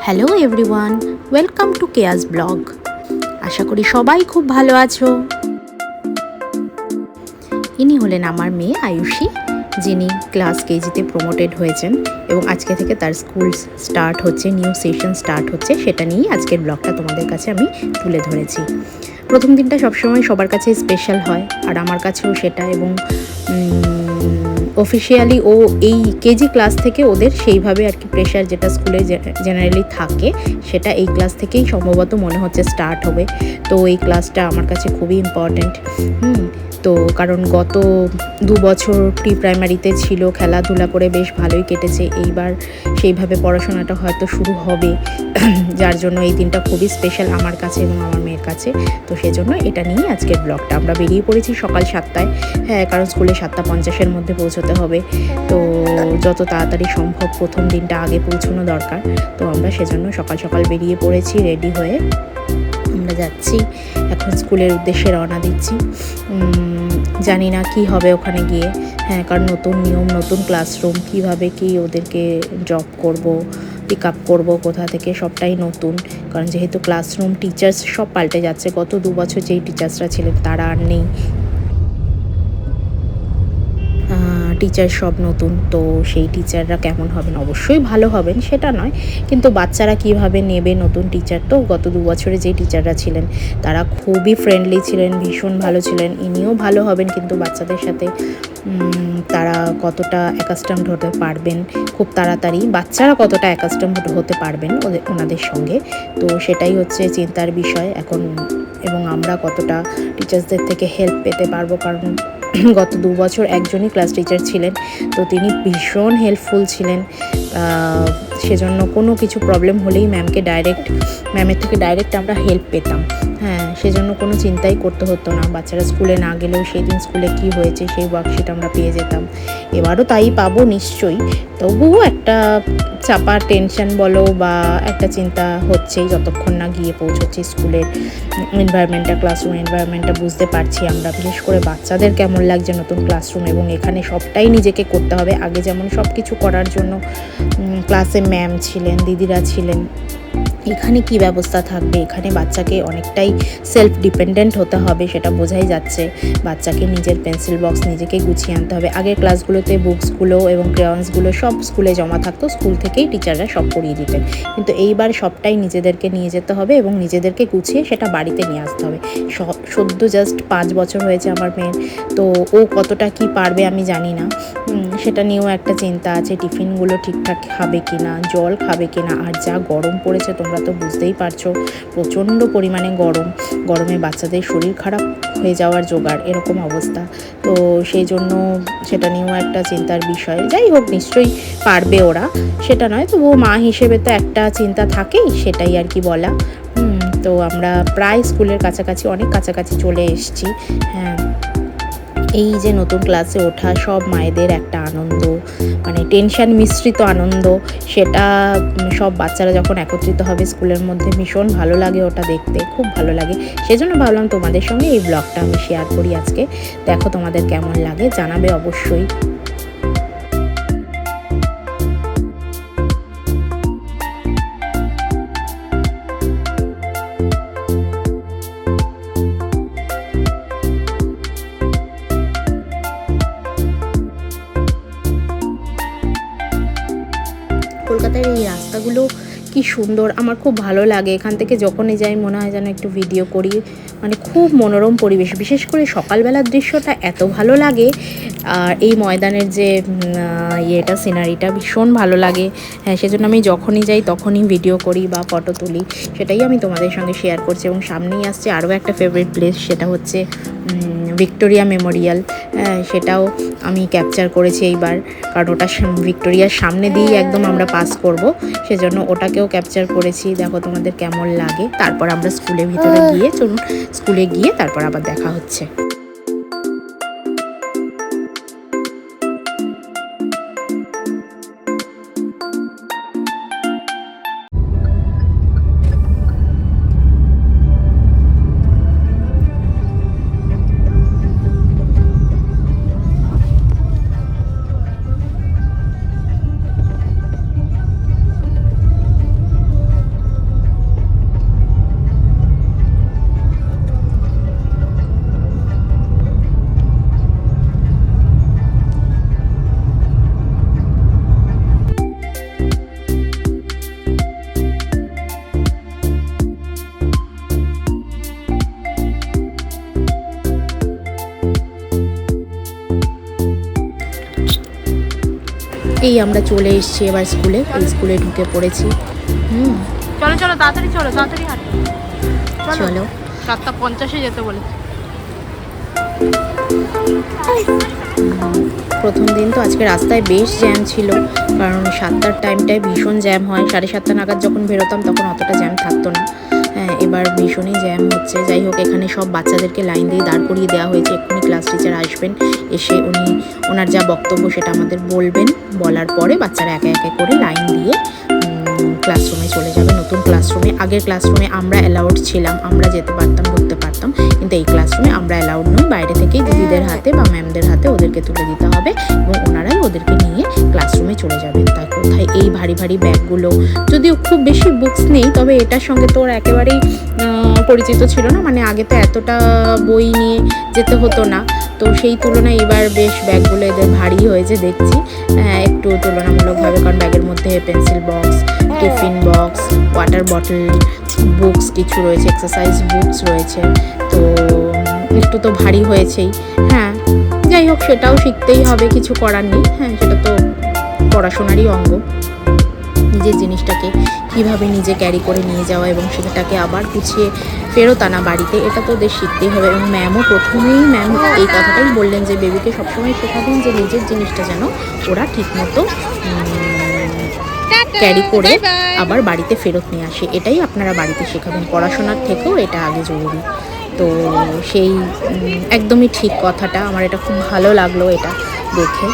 Hello everyone, welcome to chaos blog. আশা করি সবাই খুব ভালো আছো। ইনি হলেন আমার মেয়ে আয়ুষী, যিনি ক্লাস কেজিতে প্রমোটেড হয়েছেন এবং আজকে থেকে তার স্কুল স্টার্ট হচ্ছে, নিউ সেশন স্টার্ট হচ্ছে। সেটা নিয়েই আজকের ব্লগটা তোমাদের কাছে আমি তুলে ধরেছি। প্রথম দিনটা সবসময় সবার কাছে স্পেশাল হয়, আর আমার কাছেও সেটা। এবং অফিসিয়ালি ও এই কেজি ক্লাস থেকে ওদের সেইভাবে আর কি প্রেশার যেটা স্কুলে জেনারেলি থাকে, সেটা এই ক্লাস থেকেই সম্ভবত মনে হচ্ছে স্টার্ট হবে। তো এই ক্লাসটা আমার কাছে খুবই ইম্পর্ট্যান্ট। তো কারণ গত 2 বছর প্রি প্রাইমারিতে ছিল, খেলাধুলা করে বেশ ভালোই কেটেছে। এইবার সেইভাবে পড়াশোনাটা হয়তো শুরু হবে, যার জন্য এই দিনটা খুবই স্পেশাল আমার কাছে এবং আমার মেয়ের কাছে। তো সেজন্য এটা নিয়ে আজকের ব্লগটা। আমরা বেরিয়ে পড়েছি সকাল 7টায়, কারণ স্কুলে 7:50-এর মধ্যে পৌঁছতে হবে। তো যত তাড়াতাড়ি সম্ভব প্রথম দিনটা আগে পৌঁছানো দরকার। তো আমরা সেজন্য সকাল সকাল বেরিয়ে পড়েছি, রেডি হয়ে আমরা যাচ্ছি এখন স্কুলের উদ্দেশ্যে রওনা দিচ্ছি। জানি না কি হবে ওখানে গিয়ে, কারণ নতুন নিয়ম, নতুন ক্লাসরুম, কিভাবে কি ওদেরকে ড্রপ করব, পিক আপ করবো কোথা থেকে, সবটাই নতুন। কারণ যেহেতু ক্লাসরুম, টিচার্স সব পাল্টে যাচ্ছে। গত 2 বছর যেই টিচার্সরা ছিলেন তারা আর নেই, টিচার সব নতুন। তো সেই টিচাররা কেমন হবেন, অবশ্যই ভালো হবেন সেটা নয়, কিন্তু বাচ্চারা কিভাবে নেবে নতুন টিচার। তো গত 2 বছরে যে টিচাররা ছিলেন তারা খুবই ফ্রেন্ডলি ছিলেন, ভীষণ ভালো ছিলেন। ইনিও ভালো হবেন, কিন্তু বাচ্চাদের সাথে তারা কতটা অ্যাকাস্টমড হতে পারবেন খুব তাড়াতাড়ি, বাচ্চারা কতটা অ্যাকাস্টমড হতে পারবেন ওনাদের সঙ্গে, তো সেটাই হচ্ছে চিন্তার বিষয় এখন। এবং আমরা কতটা টিচার্সদের থেকে হেল্প পেতে পারবো, কারণ গত 2 বছর একজনই ক্লাস টিচার ছিলেন, তো তিনি ভীষণ হেল্পফুল ছিলেন। সেজন্য কোনো কিছু প্রবলেম হলেই ম্যামের থেকে ডাইরেক্ট আমরা হেল্প পেতাম। সেজন্য কোনো চিন্তাই করতে হতো না। বাচ্চারা স্কুলে না গেলেও সেই দিন স্কুলে কি হয়েছে সেই ওয়ার্কশিট আমরা পেয়ে যেতাম। এবারও তাই পাবো নিশ্চয়ই, তবুও একটা চাপা টেনশন বলো বা একটা চিন্তা হচ্ছেই যতক্ষণ না গিয়ে পৌঁছচ্ছি। স্কুলের এনভায়রনমেন্টটা, ক্লাসরুম এনভায়রনমেন্টটা বুঝতে পারছি আমরা, বিশেষ করে বাচ্চাদের কেমন লাগছে নতুন ক্লাসরুম। এবং এখানে সবটাই নিজেকে করতে হবে। আগে যেমন সব কিছু করার জন্য ক্লাসে ম্যাম ছিলেন, দিদিরা ছিলেন, এখানে কি ব্যবস্থা থাকবে? এখানে বাচ্চাকে অনেকটাই সেলফ ডিপেন্ডেন্ট হতে হবে, সেটা বোঝাই যাচ্ছে। বাচ্চাকে নিজের পেন্সিল বক্স নিজেকে গুছিয়ে আনতে হবে। আগের ক্লাসগুলোতে বুকসগুলো এবং ক্রেয়ন্সগুলো সব স্কুলে জমা থাকতো, স্কুল থেকেই টিচাররা সব করিয়ে দিতেন। কিন্তু এইবার সবটাই নিজেদেরকে নিয়ে যেতে হবে এবং নিজেদেরকে গুছিয়ে সেটা বাড়িতে নিয়ে আসতে হবে। সদ্য জাস্ট 5 বছর হয়েছে আমার মেয়ের, তো ও কতটা কি পারবে আমি জানি না। সেটা নিয়েও একটা চিন্তা আছে। টিফিনগুলো ঠিকঠাক খাবে কি না, জল খাবে কি না। আর যা গরম পড়েছে তোমরা তো বুঝতেই পারছো, প্রচণ্ড পরিমাণে গরমে বাচ্চাদের শরীর খারাপ হয়ে যাওয়ার জোগাড়, এরকম অবস্থা। তো সেই জন্য সেটা নিয়েও একটা চিন্তার বিষয়। যাই হোক, নিশ্চয়ই পারবে ওরা, সেটা নয়, তবুও মা হিসেবে তো একটা চিন্তা থাকেই, সেটাই আর কি বলা। তো আমরা প্রায় স্কুলের কাছাকাছি, অনেক কাছাকাছি চলে এসেছি। এই যে নতুন ক্লাসে ওঠা সব মায়েদের একটা আনন্দ, মানে টেনশন মিশ্রিত আনন্দ। সেটা সব বাচ্চারা যখন একত্রিত হবে স্কুলের মধ্যে, ভীষণ ভালো লাগে ওটা দেখতে, খুব ভালো লাগে। সেজন্য ভাবলাম তোমাদের সঙ্গে এই ব্লগটা আমি শেয়ার করি আজকে। দেখো তোমাদের কেমন লাগে, জানাবে অবশ্যই। কলকাতার এই রাস্তাগুলো কি সুন্দর, আমার খুব ভালো লাগে। এখান থেকে যখনই যাই মনে হয় যেন একটু ভিডিও করি, মানে খুব মনোরম পরিবেশ। বিশেষ করে সকালবেলার দৃশ্যটা এত ভালো লাগে। আর এই ময়দানের যে সিনারিটা ভীষণ ভালো লাগে। সেজন্য আমি যখনই যাই তখনই ভিডিও করি বা ফটো তুলি, সেটাই আমি তোমাদের সঙ্গে শেয়ার করছি। এবং সামনেই আসছে আরও একটা ফেভারিট প্লেস, সেটা হচ্ছে ভিক্টোরিয়া মেমোরিয়াল। সেটাও আমি ক্যাপচার করেছি এইবার, কারণ ওটা ভিক্টোরিয়ার সামনে দিয়েই একদম আমরা পাস করব, সেজন্য ওটাকেও ক্যাপচার করেছি। দেখো তোমাদের কেমন লাগে। তারপর আমরা স্কুলের ভিতরে গিয়ে, চলুন স্কুলে গিয়ে তারপর আবার দেখা হচ্ছে। এই আমরা চলে এসেছি এবার স্কুলে, এই স্কুলে ঢুকে পড়েছি। চলো চলো তাড়াতাড়ি চলো, তাড়াতাড়ি হাঁটো। চলো 7:50 যেতে বলেছে। প্রথম দিন তো আজকে রাস্তায় বেশ জ্যাম ছিল, কারণ 7টার টাইমটায় ভীষণ জ্যাম হয়। 7:30 নাগাদ যখন বেরোতাম তখন অতটা জ্যাম থাকতো না। হ্যাঁ, এবার ভীষণই জ্যাম হচ্ছে। যাই হোক, এখানে সব বাচ্চাদেরকে লাইন দিয়ে দাঁড় করিয়ে দেওয়া হয়েছে। এক্ষুনি ক্লাস টিচার আসবেন, এসে ওনার যা বক্তব্য সেটা আমাদের বলবেন। বলার পরে বাচ্চারা একে একে করে লাইন দিয়ে ক্লাসরুমে চলে যাবে, নতুন ক্লাসরুমে। আগের ক্লাসরুমে আমরা অ্যালাউড ছিলাম, আমরা যেতে পারতাম, ঢুকতে পারতাম, কিন্তু এই ক্লাসরুমে আমরা অ্যালাউড নই। বাইরে থেকেই দিদিদের হাতে বা ম্যামদের হাতে ওদেরকে তুলে দিতে হবে এবং ওনারাই ওদেরকে নিয়ে ক্লাসরুমে চলে যাবেন। তাই কোথায় এই ভারী ভারী ব্যাগগুলো, যদিও খুব বেশি বুকস নেই, তবে এটার সঙ্গে তো ওরা একেবারেই পরিচিত ছিল না। মানে আগে তো এতটা বই নিয়ে যেতে হতো না, তো সেই তুলনায় এবার বেশ ব্যাগগুলো এদের ভারী হয়েছে দেখছি, একটু তুলনামূলকভাবে। কারণ ব্যাগের মধ্যে pencil box, tiffin box, water bottle, books কিছু রয়েছে, এক্সারসাইজ বুকস রয়েছে, তো একটু তো ভারী হয়েছেই। হ্যাঁ, যাই হোক, সেটাও শিখতেই হবে, কিছু করার নেই। হ্যাঁ, সেটা তো পড়াশোনারই অঙ্গ। নিজের জিনিসটাকে কীভাবে নিজে ক্যারি করে নিয়ে যাওয়া এবং সেটাকে আবার গুছিয়ে ফেরত আনা বাড়িতে, এটা তো ওদের শিখতেই হবে। এবং ম্যাম এই কথাটাই বললেন যে বেবিকে সবসময় শেখাবেন যে নিজের জিনিসটা যেন ওরা ঠিকমতো ক্যারি করে আবার বাড়িতে ফেরত নিয়ে আসে। এটাই আপনারা বাড়িতে শেখাবেন, পড়াশোনার থেকেও এটা আগে জরুরি। তো সেই একদমই ঠিক কথাটা, আমার এটা খুব ভালো লাগলো এটা দেখে।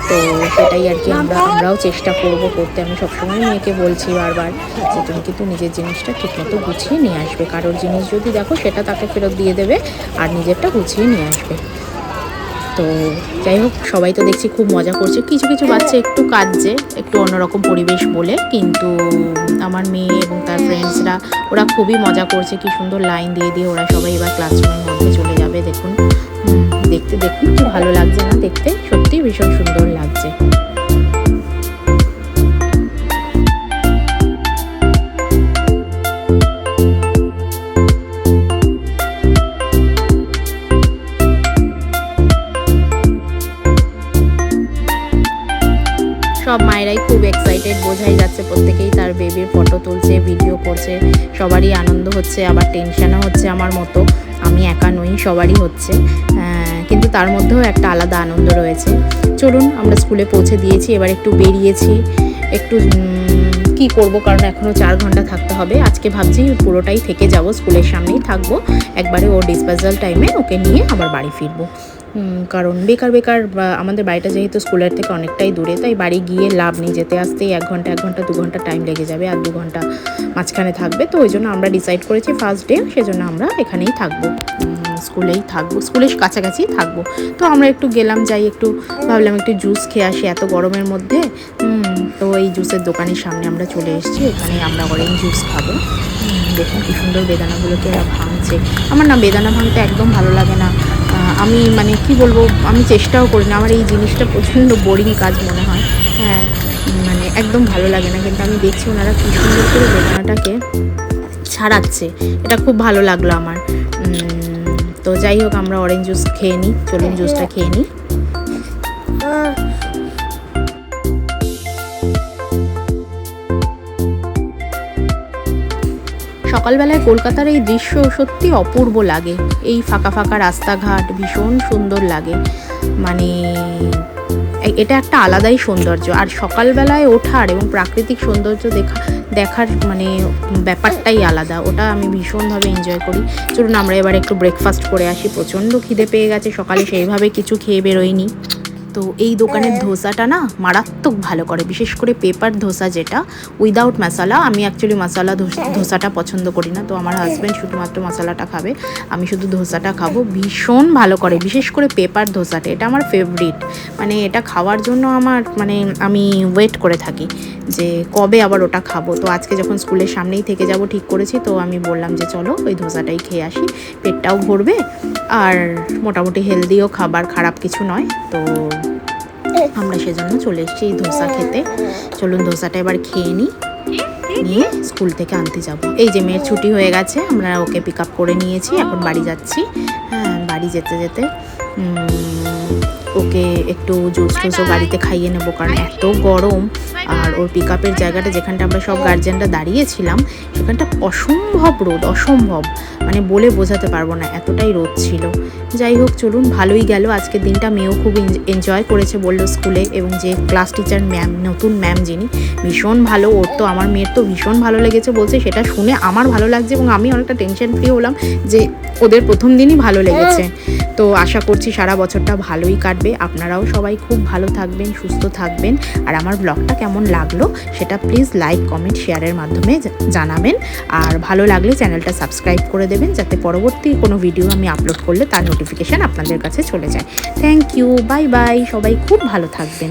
তো সেটাই আর কি আমরাও চেষ্টা করতে। আমি সবসময় মেয়েকে বলছি বারবার যে তুমি কিন্তু নিজের জিনিসটা ঠিকমতো গুছিয়ে নিয়ে আসবে। কারোর জিনিস যদি দেখো সেটা তাকে ফেরত দিয়ে দেবে আর নিজেরটা গুছিয়ে নিয়ে আসবে। তো যাই হোক, সবাই তো দেখছি খুব মজা করছে। কিছু কিছু বাচ্চা একটু কাঁদছে, একটু অন্যরকম পরিবেশ বলে, কিন্তু আমার মেয়ে এবং তার ফ্রেন্ডসরা ওরা খুবই মজা করছে। কি সুন্দর লাইন দিয়ে দিয়ে ওরা সবাই এবার ক্লাসরুমের মধ্যে চলে যাবে। দেখুন কি ভালো লাগছে না দেখতে, সত্যি ভীষণ সুন্দর লাগছে। সব মায়েরাই খুব এক্সাইটেড, বোঝাই যাচ্ছে। প্রত্যেকেই তার বেবির ফটো তুলছে, ভিডিও করছে, সবারই আনন্দ হচ্ছে, আবার টেনশনও হচ্ছে। আমার মতো, আমি একা নই, সবারই হচ্ছে, কিন্তু তার মধ্যেও একটা আলাদা আনন্দ রয়েছে। চলুন, আমরা স্কুলে পৌঁছে দিয়েছি, এবার একটু বেরিয়েছি, একটু কি করব, কারণ এখনও 4 ঘন্টা থাকতে হবে। আজকে ভাবছি পুরোটাই থেকে যাব, স্কুলের সামনেই থাকবো, একবারে ওর ডিসপাসাল টাইমে ওকে নিয়ে আবার বাড়ি ফিরবো। কারণ বেকার আমাদের বাড়িটা যেহেতু স্কুলের থেকে অনেকটাই দূরে, তাই বাড়ি গিয়ে লাভ নেই, যেতে আসতেই 1 ঘন্টা 2 ঘন্টা টাইম লেগে যাবে, আর 2 ঘন্টা মাঝখানে থাকবে। তো ওই জন্য আমরা ডিসাইড করেছি ফার্স্ট ডে, সেজন্য আমরা এখানেই থাকবো, স্কুলেই থাকবো, স্কুলের কাছাকাছি থাকবো। তো আমরা একটু গেলাম, যাই একটু ভাবলাম একটু জুস খেয়ে আসি এত গরমের মধ্যে। তো এই জুসের দোকানের সামনে আমরা চলে এসেছি, এখানে আমরা অরেঞ্জ জুস খাবো। দেখুন কি সুন্দর বেদানাগুলোকে এরা ভাঙছে। আমার না বেদানা ভাঙতে একদম ভালো লাগে না। আমি মানে কি বলবো, আমি চেষ্টাও করি না, আমার এই জিনিসটা প্রচণ্ড বোরিং কাজ মনে হয়। হ্যাঁ, মানে একদম ভালো লাগে না, কিন্তু আমি দেখছি ওনারা কি সুন্দর করে বেদানাটাকে ছাড়াচ্ছে, এটা খুব ভালো লাগলো আমার। তো যাই হোক, আমরা অরেঞ্জ জুস খেয়ে নিই, চলুন জুসটা খেয়ে নিই। সকালবেলায় কলকাতার এই দৃশ্য সত্যি অপূর্ব লাগে। এই ফাঁকা ফাঁকা রাস্তাঘাট ভীষণ সুন্দর লাগে, মানে এটা একটা আলাদাই সৌন্দর্য। আর সকালবেলায় ওঠার এবং প্রাকৃতিক সৌন্দর্য দেখার মানে ব্যাপারটাই আলাদা, ওটা আমি ভীষণভাবে এনজয় করি। চলুন আমরা এবার একটু ব্রেকফাস্ট করে আসি, প্রচণ্ড খিদে পেয়ে গেছে, সকালে সেইভাবে কিছু খেয়ে বেরোয়নি। তো এই দোকানের ধোসাটা না মারাত্মক ভালো করে, বিশেষ করে পেপার ধোসা, যেটা উইদাউট মশলা। আমি অ্যাকচুয়ালি মশলা ধোসাটা পছন্দ করি না, তো আমার হাজব্যান্ড শুধুমাত্র মশলাটা খাবে, আমি শুধু ধোসাটা খাবো। ভীষণ ভালো করে, বিশেষ করে পেপার ধোসাটা, এটা আমার ফেভারিট। মানে এটা খাওয়ার জন্য আমার আমি ওয়েট করে থাকি যে কবে আবার ওটা খাবো। তো আজকে যখন স্কুলের সামনেই থেকে যাব ঠিক করেছি, তো আমি বললাম যে চলো ওই ধোসাটাই খেয়ে আসি, পেটটাও ভরবে আর মোটামুটি হেলদিও খাবার, খারাপ কিছু নয়। তো আমরা সেজন্য চলে এসেছি এই ধোসা খেতে। চলুন ধোসাটা এবার খেয়ে নিয়ে স্কুল থেকে আনতে যাব। এই যে মেয়ের ছুটি হয়ে গেছে, আমরা ওকে পিক আপ করে নিয়েছি, এখন বাড়ি যাচ্ছি। হ্যাঁ, বাড়ি যেতে যেতে ওকে ওকে একটু জুস টুসও গাড়িতে খাইয়ে নেবো, কারণ এত গরম। আর ওর পিক আপের জায়গাটা যেখানটা আমরা সব গার্জেনরা দাঁড়িয়েছিলাম সেখানটা অসম্ভব রোদ, অসম্ভব, মানে বলে বোঝাতে পারবো না, এতটাই রোদ ছিল। যাই হোক চলুন, ভালোই গেল আজকের দিনটা। মেয়েও খুব এনজয় করেছে বললো স্কুলে, এবং যে ক্লাস টিচার ম্যাম, নতুন ম্যাম যিনি, ভীষণ ভালো। ওর তো, আমার মেয়ের তো ভীষণ ভালো লেগেছে বলছে। সেটা শুনে আমার ভালো লাগছে এবং আমি অনেকটা টেনশন ফ্রি হলাম যে ওদের প্রথম দিনই ভালো লেগেছে। তো আশা করছি সারা বছরটা ভালোই কাটবে। আপনারাও সবাই খুব ভালো থাকবেন, সুস্থ থাকবেন। আর আমার ব্লগটা কেমন লাগলো সেটা প্লিজ লাইক, কমেন্ট, শেয়ারের মাধ্যমে জানাবেন। আর ভালো লাগলে চ্যানেলটা সাবস্ক্রাইব করে দেবেন, যাতে পরবর্তী কোনো ভিডিও আমি আপলোড করলে তার নোটিফিকেশান আপনাদের কাছে চলে যায়। থ্যাংক ইউ, বাই বাই, সবাই খুব ভালো থাকবেন।